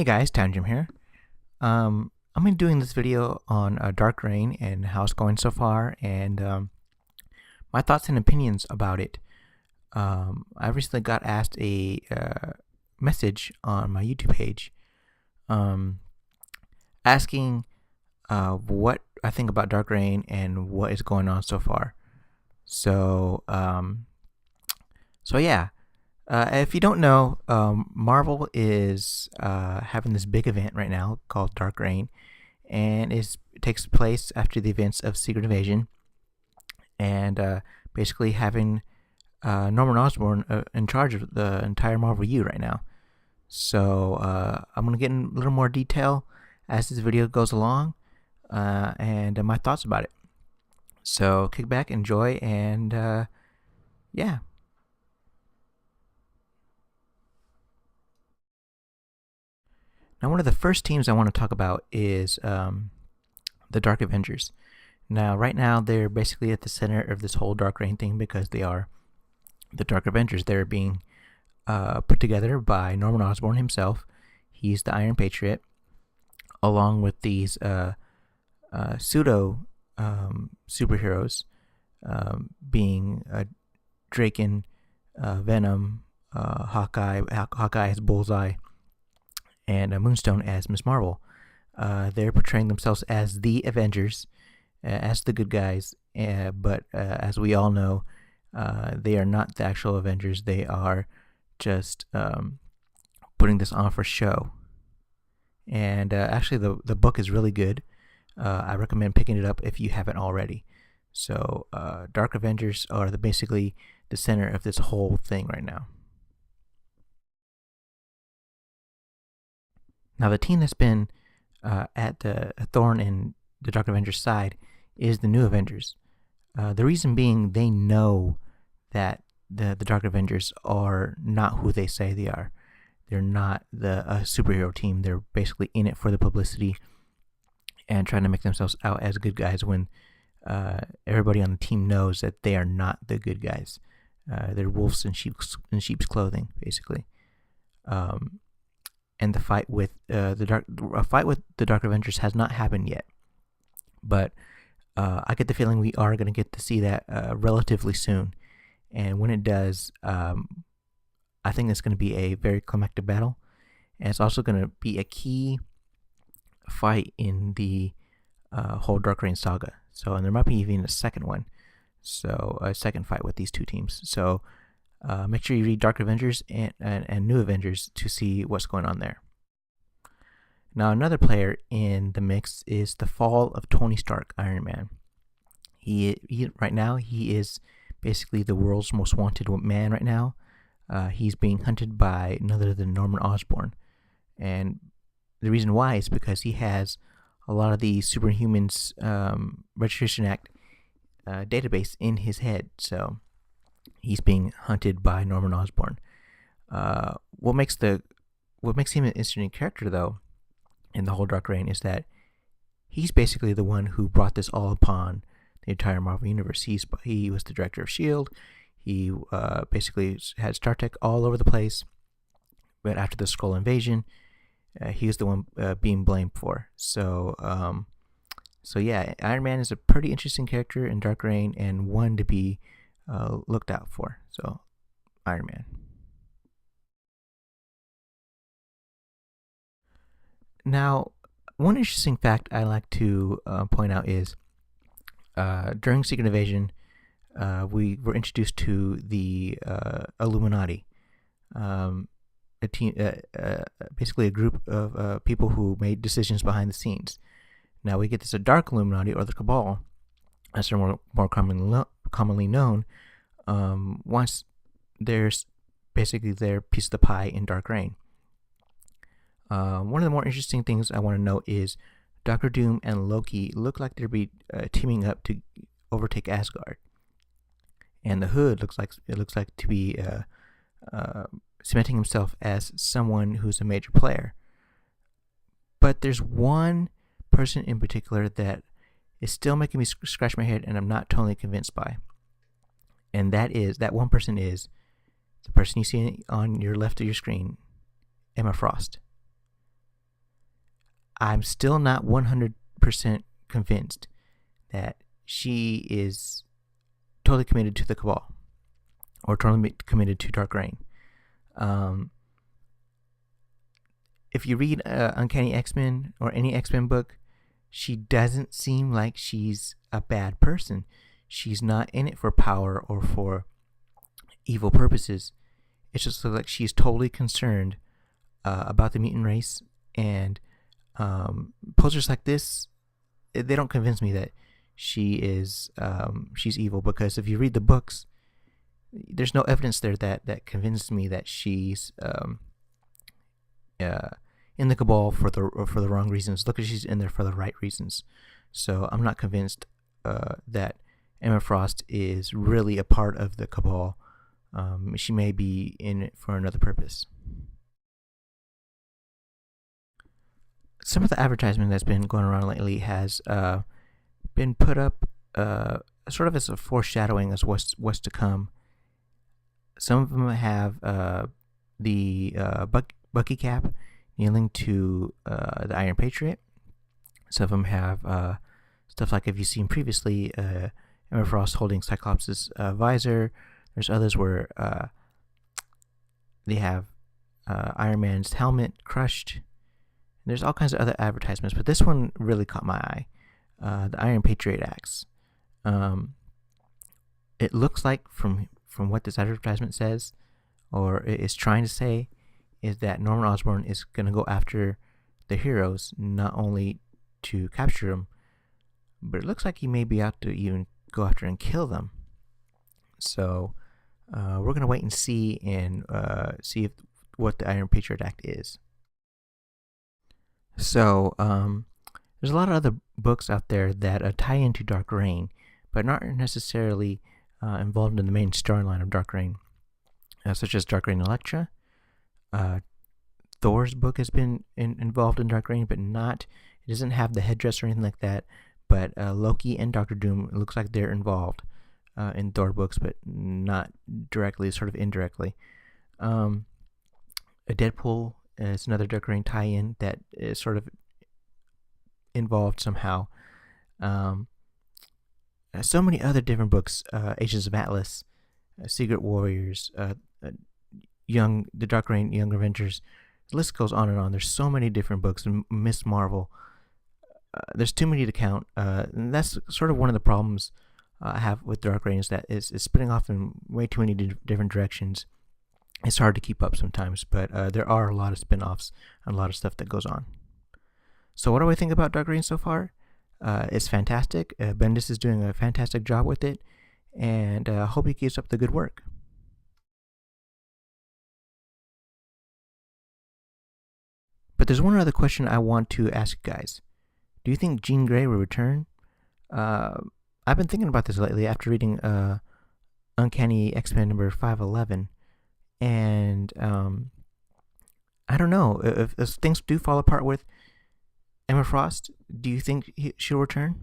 Hey guys, Town Jim here. I'm gonna be doing this video on Dark Reign and how it's going so far, and my thoughts and opinions about it. I recently got asked a message on my YouTube page, um, asking what I think about Dark Reign and what is going on so far. So, yeah. If you don't know, Marvel is having this big event right now called Dark Reign, and it takes place after the events of Secret Invasion, and basically having Norman Osborn in charge of the entire Marvel U right now. So I'm gonna get in a little more detail as this video goes along, and my thoughts about it. So kick back, enjoy, and yeah. Now, one of the first teams I want to talk about is the Dark Avengers. Now, right now, they're basically at the center of this whole Dark Reign thing because they are the Dark Avengers. They're being put together by Norman Osborn himself. He's the Iron Patriot, along with these pseudo superheroes, being Draken, Venom, Hawkeye. Hawkeye has Bullseye, and Moonstone as Miss Marvel. They're portraying themselves as the Avengers, as the good guys, but as we all know, they are not the actual Avengers. They are just putting this on for show. And actually, the book is really good. I recommend picking it up if you haven't already. So, Dark Avengers are basically the center of this whole thing right now. Now, the team that's been at the Thorn and the Dark Avengers side is the New Avengers. The reason being, they know that the Dark Avengers are not who they say they are. They're not the superhero team. They're basically in it for the publicity and trying to make themselves out as good guys when everybody on the team knows that they are not the good guys. They're wolves in sheep's clothing, basically. And the fight with the Dark Avengers has not happened yet, but I get the feeling we are going to get to see that relatively soon. And when it does, I think it's going to be a very climactic battle, and it's also going to be a key fight in the whole Dark Reign saga. So, and there might be even a second one, so a second fight with these two teams. So, make sure you read Dark Avengers and New Avengers to see what's going on there. Now, another player in the mix is the Fall of Tony Stark, Iron Man. He right now he is basically the world's most wanted man right now. He's being hunted by none other than Norman Osborn, and the reason why is because he has a lot of the Superhumans Registration Act database in his head. So he's being hunted by Norman Osborn. What makes him an interesting character, though, in the whole Dark Reign is that he's basically the one who brought this all upon the entire Marvel Universe. He was the director of S.H.I.E.L.D. He basically had Star Trek all over the place, but after the Skrull invasion, he was the one being blamed for. So yeah, Iron Man is a pretty interesting character in Dark Reign and one to be looked out for. So, Iron Man. Now, one interesting fact I like to point out is during Secret Invasion, we were introduced to the Illuminati, a team, basically a group of people who made decisions behind the scenes. Now we get this Dark Illuminati, or the Cabal, as they're more commonly known. Once there's basically their piece of the pie in Dark Reign. One of the more interesting things I want to note is Doctor Doom and Loki look like they'll be teaming up to overtake Asgard, and the Hood looks like to be cementing himself as someone who's a major player. But there's one person in particular that is still making me scratch my head, and I'm not totally convinced by. And that one person is the person you see on your left of your screen, Emma Frost. I'm still not 100% convinced that she is totally committed to the Cabal or totally committed to Dark Reign. If you read Uncanny X-Men or any X-Men book, she doesn't seem like she's a bad person. She's not in it for power or for evil purposes. It's just like she's totally concerned about the mutant race, and posters like this, they don't convince me that she's evil, because if you read the books, there's no evidence there that convinces me that she's in the Cabal for the wrong reasons. Look, she's in there for the right reasons. So I'm not convinced that Emma Frost is really a part of the Cabal. She may be in it for another purpose. Some of the advertisement that's been going around lately has been put up sort of as a foreshadowing as what's to come. Some of them have the Bucky cap kneeling to the Iron Patriot. Some of them have stuff like, if you've seen previously, Emma Frost holding Cyclops' visor. There's others where they have Iron Man's helmet crushed. There's all kinds of other advertisements, but this one really caught my eye. The Iron Patriot axe. It looks like, from what this advertisement says, or is trying to say, is that Norman Osborn is going to go after the heroes, not only to capture them, but it looks like he may be out to even go after and kill them. So we're going to wait and see, and see what the Iron Patriot Act is. So there's a lot of other books out there that tie into Dark Reign, but not necessarily involved in the main storyline of Dark Reign, such as Dark Reign Elektra. Thor's book has been involved in Dark Reign, but it doesn't have the headdress or anything like that. But Loki and Doctor Doom, it looks like they're involved in Thor books, but not directly, sort of indirectly. A Deadpool is another Dark Reign tie-in that is sort of involved somehow. So many other different books: Agents of Atlas, Secret Warriors, the Dark Reign Young Avengers. The list goes on and on. There's so many different books. Miss Marvel. There's too many to count. And that's sort of one of the problems I have with Dark Reign, is that it's splitting off in way too many different directions. It's hard to keep up sometimes, but there are a lot of spin-offs and a lot of stuff that goes on. So what do I think about Dark Reign so far? It's fantastic. Bendis is doing a fantastic job with it, and I hope he keeps up the good work. But there's one other question I want to ask you guys. Do you think Jean Grey will return? I've been thinking about this lately after reading Uncanny X-Men number 511. And I don't know. If things do fall apart with Emma Frost, do you think she'll return?